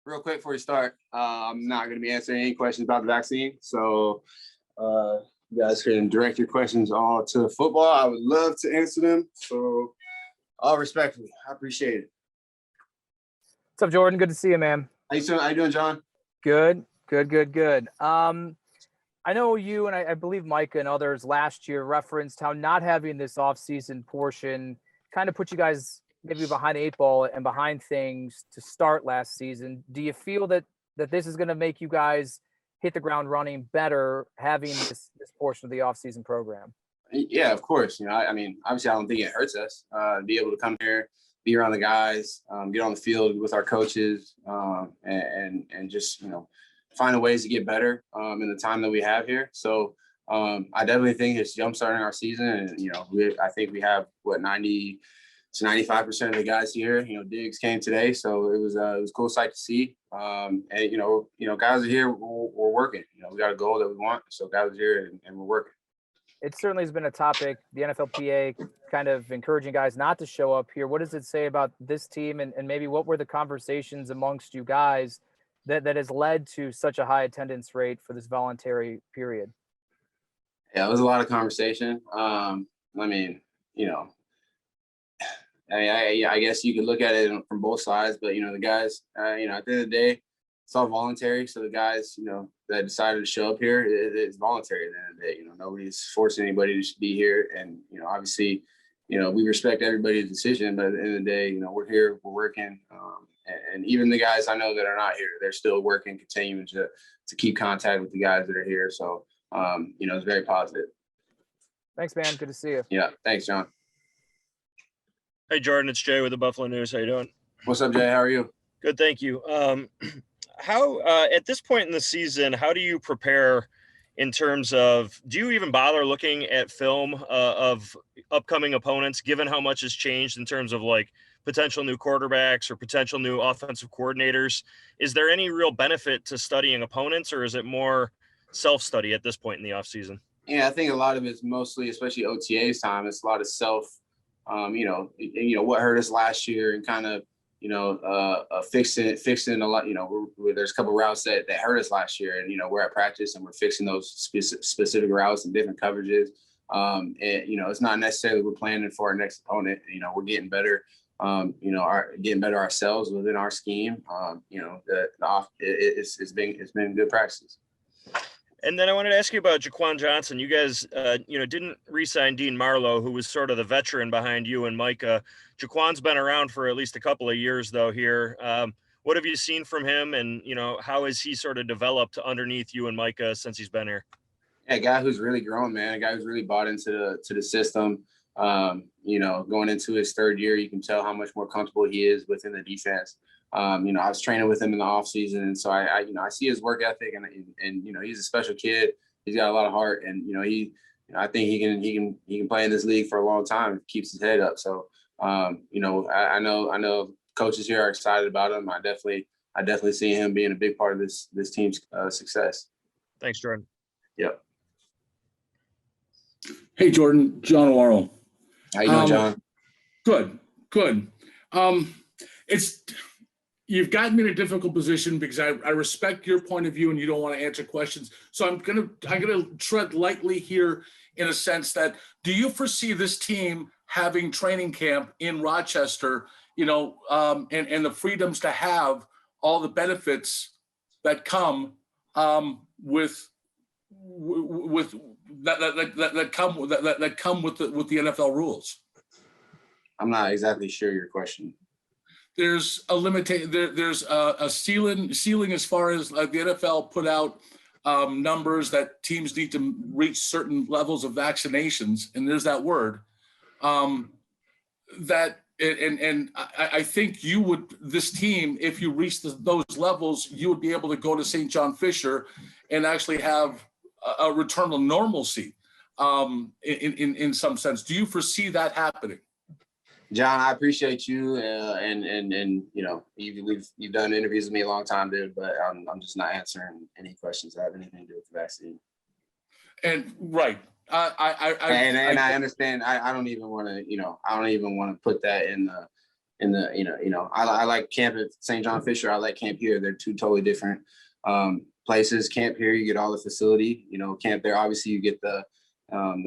real quick before we start, I'm not going to be answering any questions about the vaccine. So you guys can direct your questions all to football. I would love to answer them. So all respectfully, I appreciate it. What's up, Jordan? Good to see you, man. How you doing, John? Good. I know you and I believe Micah and others last year referenced how not having this offseason portion kind of put you guys maybe behind the 8 ball and behind things to start last season. Do you feel that this is going to make you guys hit the ground running better having this portion of the offseason program? Yeah, of course. I mean, obviously I don't think it hurts us to be able to come here, be around the guys, get on the field with our coaches, and just, find ways to get better in the time that we have here. So I definitely think it's jumpstarting our season. And, I think we have 90 to 95% of the guys here. Diggs came today, so it was a cool sight to see. And guys are here. We're working. We got a goal that we want, so guys are here and we're working. It certainly has been a topic. The NFLPA kind of encouraging guys not to show up here. What does it say about this team, and maybe what were the conversations amongst you guys that has led to such a high attendance rate for this voluntary period? Yeah, it was a lot of conversation. I guess you could look at it from both sides, but the guys, at the end of the day, it's all voluntary. So the guys, that decided to show up here, it's voluntary at the end of the day. Nobody's forcing anybody to be here, and obviously, we respect everybody's decision. But at the end of the day, we're here, we're working, and even the guys I know that are not here, they're still working, continuing to keep contact with the guys that are here. So it's very positive. Thanks, man. Good to see you. Yeah, thanks, John. Hey, Jordan, it's Jay with the Buffalo News. How you doing? What's up, Jay? How are you? Good, thank you. How at this point in the season, how do you prepare in terms of, do you even bother looking at film of upcoming opponents, given how much has changed in terms of like potential new quarterbacks or potential new offensive coordinators? Is there any real benefit to studying opponents, or is it more self-study at this point in the offseason? Yeah, I think a lot of it's mostly, especially OTAs time, it's a lot of self, what hurt us last year and kind of, fixing a lot, there's a couple of routes that hurt us last year, and, we're at practice and we're fixing those specific routes and different coverages. It's not necessarily we're planning for our next opponent. We're getting better, getting better ourselves within our scheme. It's been good practice. And then I wanted to ask you about Jaquan Johnson. You guys, didn't re-sign Dean Marlowe, who was sort of the veteran behind you and Micah. Jaquan's been around for at least a couple of years, though, here. What have you seen from him, and, how has he sort of developed underneath you and Micah since he's been here? Yeah, a guy who's really grown, man. A guy who's really bought into the system. Going into his third year, you can tell how much more comfortable he is within the defense. I was training with him in the off season, and so I see his work ethic, and he's a special kid. He's got a lot of heart, and I think he can play in this league for a long time if he keeps his head up. So I know coaches here are excited about him. I definitely see him being a big part of this team's success. Thanks, Jordan. Yep. Hey, Jordan, John O'Warrell. How you doing, John? Good. You've gotten me in a difficult position because I respect your point of view and you don't want to answer questions. So I'm gonna tread lightly here in a sense that, do you foresee this team having training camp in Rochester, and the freedoms to have all the benefits that come with that come with the NFL rules? I'm not exactly sure your question. There's a limitation. There's a ceiling as far as the NFL put out numbers that teams need to reach certain levels of vaccinations, and there's that word. I think this team, if you reach those levels, you would be able to go to St. John Fisher and actually have a return to normalcy in some sense. Do you foresee that happening? John, I appreciate you, and you've done interviews with me a long time, dude. But I'm just not answering any questions that have anything to do with the vaccine. And right, I understand. I don't even want to, put that in I like camp at St. John Fisher. I like camp here. They're two totally different places. Camp here, you get all the facility. Camp there, obviously, you get the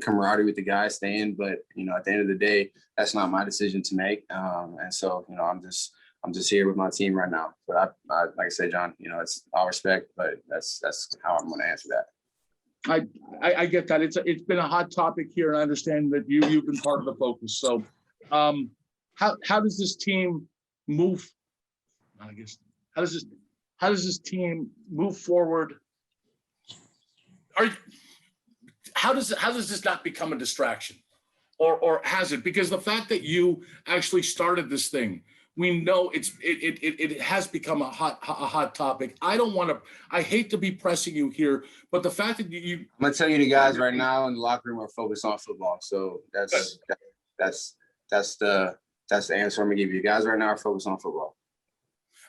camaraderie with the guys staying. But at the end of the day, that's not my decision to make. And so I'm just here with my team right now. But I like I said, John, it's all respect, but that's how I'm going to answer that. I get that. It's been a hot topic here, and I understand that you've been part of the focus. So, how does this team move? I guess how does this team move forward? How does this not become a distraction, or has it? Because the fact that you actually started this thing, we know it has become a hot topic. I hate to be pressing you here, but the fact that I'm gonna tell you, the guys right now in the locker room are focused on football. So that's the answer I'm gonna give you. Guys right now are focused on football.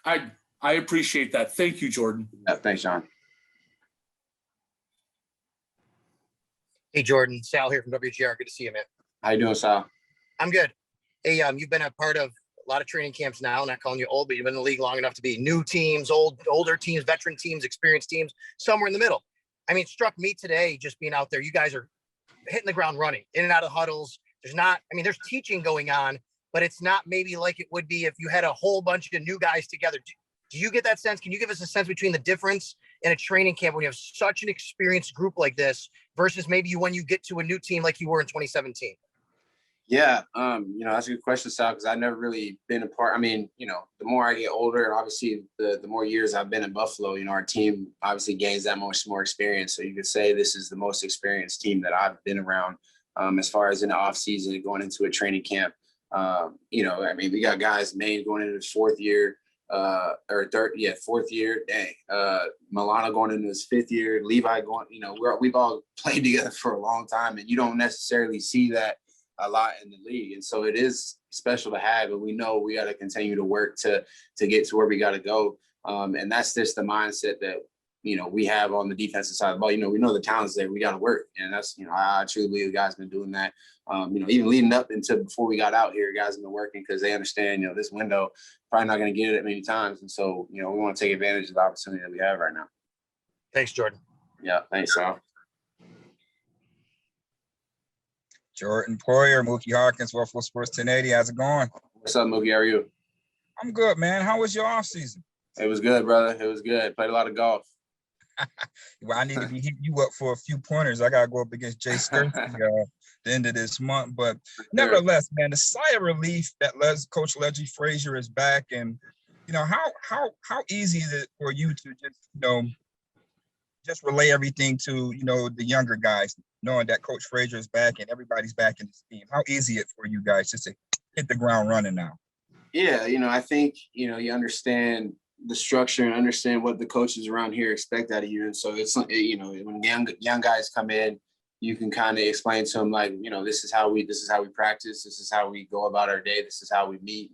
I appreciate that. Thank you, Jordan. Yeah, thanks, John. Hey, Jordan, Sal here from WGR. Good to see you, man. How you doing, Sal? I'm good. Hey, you've been a part of a lot of training camps now. Not calling you old, but you've been in the league long enough to be new teams, older teams, veteran teams, experienced teams, somewhere in the middle. I mean, it struck me today just being out there. You guys are hitting the ground running, in and out of huddles. There's teaching going on, but it's not maybe like it would be if you had a whole bunch of new guys together. Do you get that sense? Can you give us a sense between the difference in a training camp when you have such an experienced group like this versus maybe when you get to a new team like you were in 2017? Yeah, that's a good question, Sal, because I've never really been a part. I mean, the more I get older, and obviously the more years I've been in Buffalo, our team obviously gains that much more experience. So you could say this is the most experienced team that I've been around as far as in the offseason and going into a training camp. We got guys, Maine going into his fourth year. Fourth year. Dang. Milano going into his fifth year. Levi going. We've all played together for a long time, and you don't necessarily see that a lot in the league. And so it is special to have, and we know we got to continue to work to get to where we got to go. And that's just the mindset that we have on the defensive side of the ball. We know the talent's there. We got to work, and that's I truly believe the guys been doing that. Even leading up into before we got out here, guys have been working because they understand this window probably not going to get it many times, and so we want to take advantage of the opportunity that we have right now. Thanks, Jordan. Yeah, thanks, Sal. Jordan Poyer, Mookie Hawkins, Waffle Sports 1080. How's it going? What's up, Mookie? How are you? I'm good, man. How was your off season? It was good, brother. It was good. Played a lot of golf. Well, I need to be hitting you up for a few pointers. I got to go up against Jay Skirsky the end of this month. But nevertheless, man, the sigh of relief that Coach Leggy Frazier is back. And, how easy is it for you to just relay everything to, the younger guys, knowing that Coach Frazier is back and everybody's back in this team? How easy is it for you guys just to hit the ground running now? Yeah, I think, you understand the structure and understand what the coaches around here expect out of you. And so it's, when young guys come in, you can kind of explain to them, like, this is how we practice. This is how we go about our day. This is how we meet,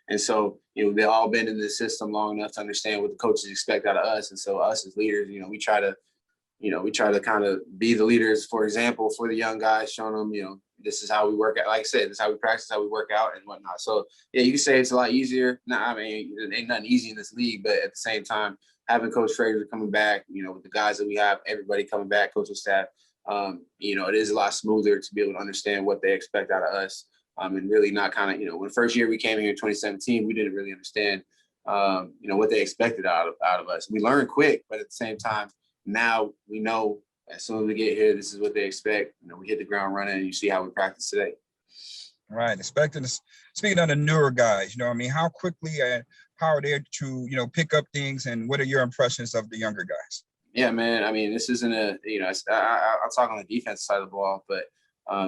And so, they've all been in this system long enough to understand what the coaches expect out of us. And so us as leaders, we try to kind of be the leaders, for example, for the young guys, showing them, this is how we work out. Like I said, this is how we practice, how we work out and whatnot. So, yeah, you can say it's a lot easier. It ain't nothing easy in this league, but at the same time, having Coach Frazier coming back, with the guys that we have, everybody coming back, coaching staff, it is a lot smoother to be able to understand what they expect out of us. And really not kind of, when the first year we came here in 2017, we didn't really understand, what they expected out of us. We learned quick, but at the same time, now we know as soon as we get here, this is what they expect. We hit the ground running, and you see how we practice today. Right. Speaking of the newer guys, how quickly and how are they to, pick up things, and what are your impressions of the younger guys? Yeah, man. This isn't I'll talk on the defense side of the ball, but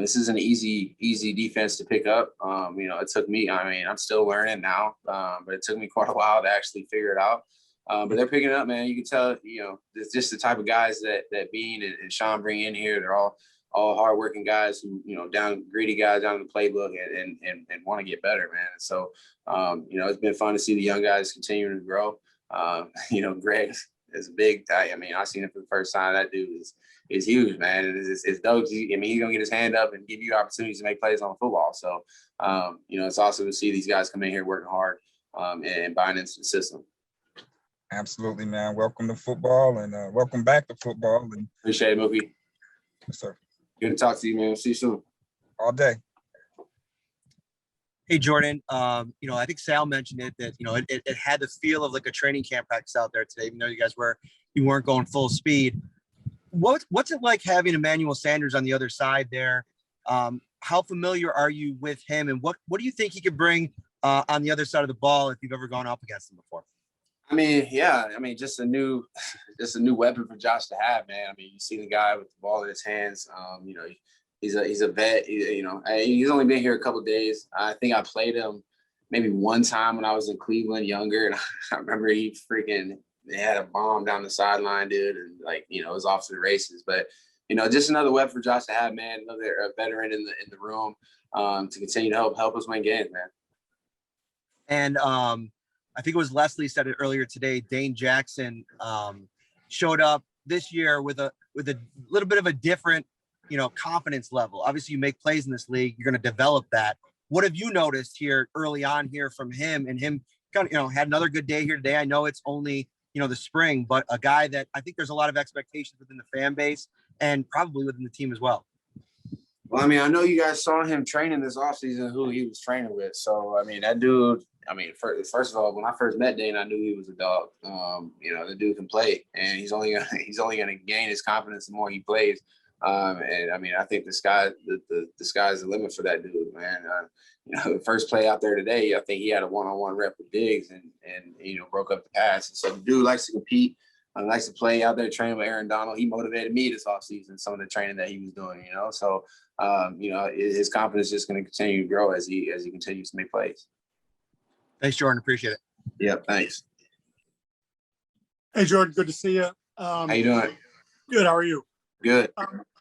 this isn't an easy defense to pick up. It took me, I'm still learning now, but it took me quite a while to actually figure it out. But they're picking it up, man. You can tell, it's just the type of guys that Bean and Sean bring in here. They're all hardworking guys who, greedy guys down in the playbook and want to get better, man. And so, it's been fun to see the young guys continuing to grow. Greg, is big. I mean, I seen it for the first time. That dude is huge, man. And it's dope. I mean, he's gonna get his hand up and give you opportunities to make plays on football. So, it's awesome to see these guys come in here working hard and buying into the system. Absolutely, man. Welcome to football, and welcome back to football. And appreciate it, Mookie. Yes, sir. Good to talk to you, man. See you soon. All day. Hey, Jordan, I think Sal mentioned it that, it had the feel of like a training camp practice out there today, even though you weren't going full speed. What's it like having Emmanuel Sanders on the other side there? How familiar are you with him, and what do you think he could bring on the other side of the ball if you've ever gone up against him before? I mean, yeah. I mean, just a new weapon for Josh to have, man. I mean, you see the guy with the ball in his hands. He's a vet. He's only been here a couple of days. I think I played him maybe one time when I was in Cleveland, younger, and I remember they had a bomb down the sideline, dude, and it was off to the races. But just another weapon for Josh to have, man. Another veteran in the room to continue to help us win games, man. And I think it was Leslie said it earlier today. Dane Jackson showed up this year with a little bit of a different, confidence level. Obviously, you make plays in this league, you're going to develop that. What have you noticed here early on here from him, and him kind of, had another good day here today? I know it's only, the spring, but a guy that I think there's a lot of expectations within the fan base and probably within the team as well. Well, I mean, I know you guys saw him training this offseason, who he was training with. So, I mean, that dude, first of all, when I first met Dane, I knew he was a dog. The dude can play, and he's only gonna gain his confidence the more he plays. And I mean, I think the sky's the limit for that dude, man. The first play out there today, I think he had a one-on-one rep with Diggs and broke up the pass. And so the dude likes to compete. Likes to play out there training with Aaron Donald. He motivated me this offseason, some of the training that he was doing, So, his confidence is just going to continue to grow as he continues to make plays. Thanks, Jordan. Appreciate it. Yep. Thanks. Hey, Jordan. Good to see you. How you doing? Good. How are you? Good.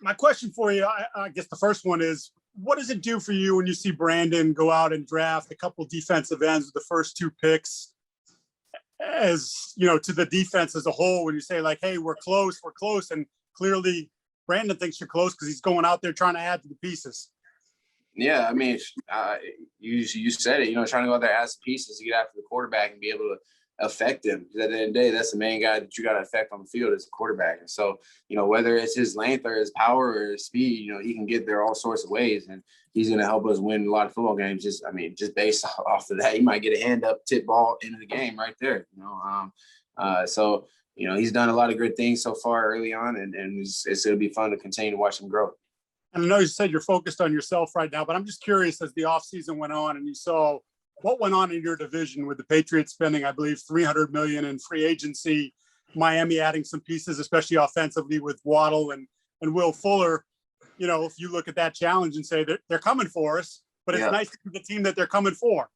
My question for you, I guess the first one is, what does it do for you when you see Brandon go out and draft a couple defensive ends with the first 2 picks? As to the defense as a whole, when you say hey, we're close, and clearly Brandon thinks you're close because he's going out there trying to add to the pieces. Yeah, I mean, you said it. Trying to go out there, add some pieces to get after the quarterback and be able to affect him. Because at the end of the day, that's the main guy that you got to affect on the field as a quarterback. And so, whether it's his length or his power or his speed, he can get there all sorts of ways, and he's going to help us win a lot of football games. Just based off of that, he might get a hand up, tip ball into the game right there. So he's done a lot of good things so far early on, and it's going to be fun to continue to watch him grow. And I know you said you're focused on yourself right now, but I'm just curious, as the offseason went on and you saw what went on in your division with the Patriots spending, I believe, $300 million in free agency, Miami adding some pieces, especially offensively with Waddle and Will Fuller. If you look at that challenge and say they're coming for us, but it's nice to be the team that they're coming for.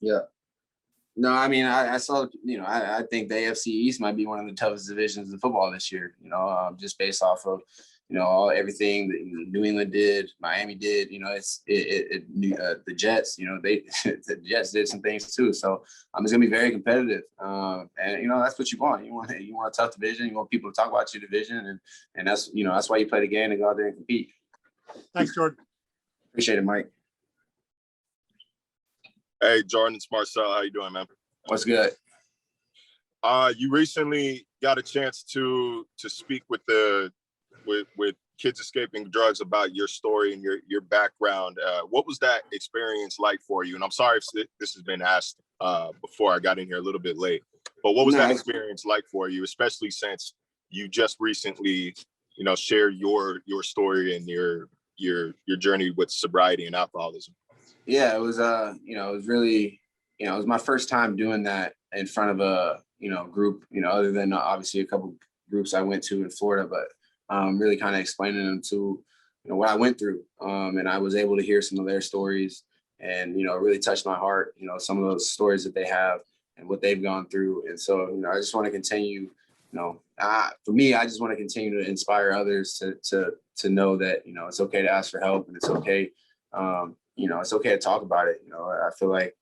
Yeah. No, I mean, I saw, I think the AFC East might be one of the toughest divisions in football this year, just based off of, everything that New England did, Miami did, the Jets, the Jets did some things too. So it's going to be very competitive. And, that's what you want. You want a tough division. You want people to talk about your division. And that's, that's why you play the game, to go out there and compete. Thanks, Jordan. Appreciate it, Mike. Hey, Jordan, it's Marcel. How you doing, man? What's good? You recently got a chance to speak with with kids escaping drugs about your story and your background. What was that experience like for you? And I'm sorry if this has been asked before I got in here a little bit late, but what was that experience like for you, especially since you just recently, shared your story and your journey with sobriety and alcoholism? Yeah, it was it was really, it was my first time doing that in front of a group, other than obviously a couple groups I went to in Florida, but really kind of explaining them to what I went through, and I was able to hear some of their stories, and it really touched my heart, some of those stories that they have and what they've gone through. And so I just want to continue, for me, I just want to continue to inspire others to know that it's okay to ask for help, and it's okay. It's okay to talk about it. I feel like,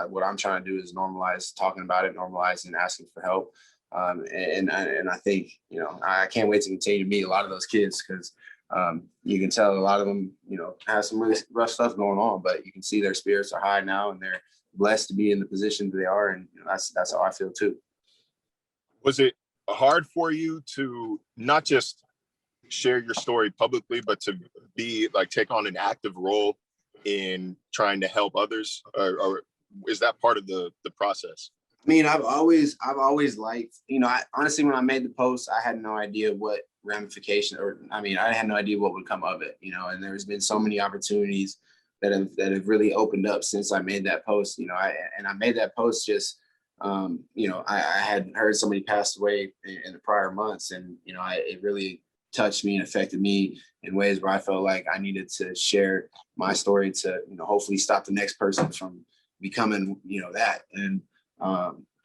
what I'm trying to do is normalize talking about it, normalizing asking for help. And I think, you know, I can't wait to continue to meet a lot of those kids because you can tell a lot of them, you know, have some really rough stuff going on, but you can see their spirits are high now and they're blessed to be in the position that they are. And you know, that's how I feel too. Was it hard for you to not just share your story publicly, but to be like take on an active role in trying to help others, or is that part of the process? I mean, I've always liked, you know, honestly, when I made the post, I had no idea what ramification, I had no idea what would come of it, you know, and there's been so many opportunities that have really opened up since I made that post, you know, I made that post just, you know, I had heard somebody passed away in the prior months, and, you know, it really touched me and affected me in ways where I felt like I needed to share my story to, you know, hopefully stop the next person from becoming, you know, that. And,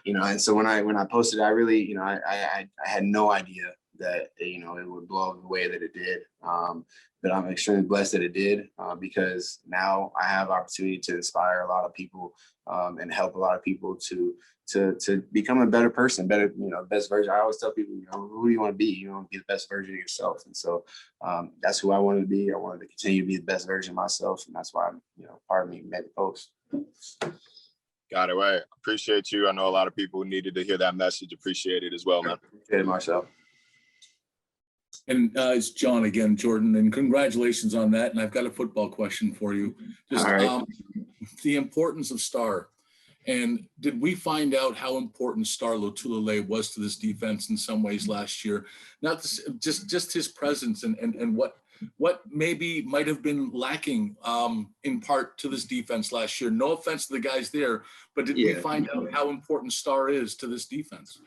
you know, and so when I posted, I really, you know, I had no idea that, you know, it would blow up the way that it did. But I'm extremely blessed that it did, because now I have opportunity to inspire a lot of people, and help a lot of people to become a better person, better, you know, best version. I always tell people, you know, who do you want to be? You want to be the best version of yourself. And so that's who I wanted to be. I wanted to continue to be the best version of myself. And that's why, you know, part of me made the post. Got it. Right. Appreciate you. I know a lot of people needed to hear that message. Appreciate it as well, man. Appreciate it, Marcel. And it's John again, Jordan, and congratulations on that. And I've got a football question for you. Just right. The importance of Star. And did we find out how important Star Lotulelei was to this defense in some ways last year? Not this, just his presence and what maybe might have been lacking in part to this defense last year. No offense to the guys there, but did we find out how important Star is to this defense?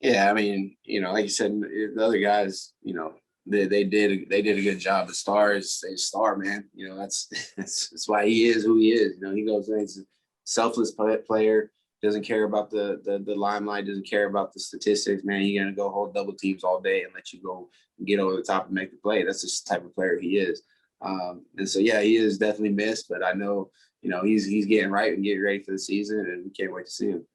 Yeah, I mean, you know, like you said, the other guys, you know, they did a good job. The Star is a star, man. You know, that's why he is who he is. You know, he goes in, he's a selfless player, doesn't care about the limelight, doesn't care about the statistics, man. He's gonna go hold double teams all day and let you go and get over the top and make the play. That's just the type of player he is. And so yeah, he is definitely missed, but I know, you know, he's getting right and getting ready for the season, and we can't wait to see him.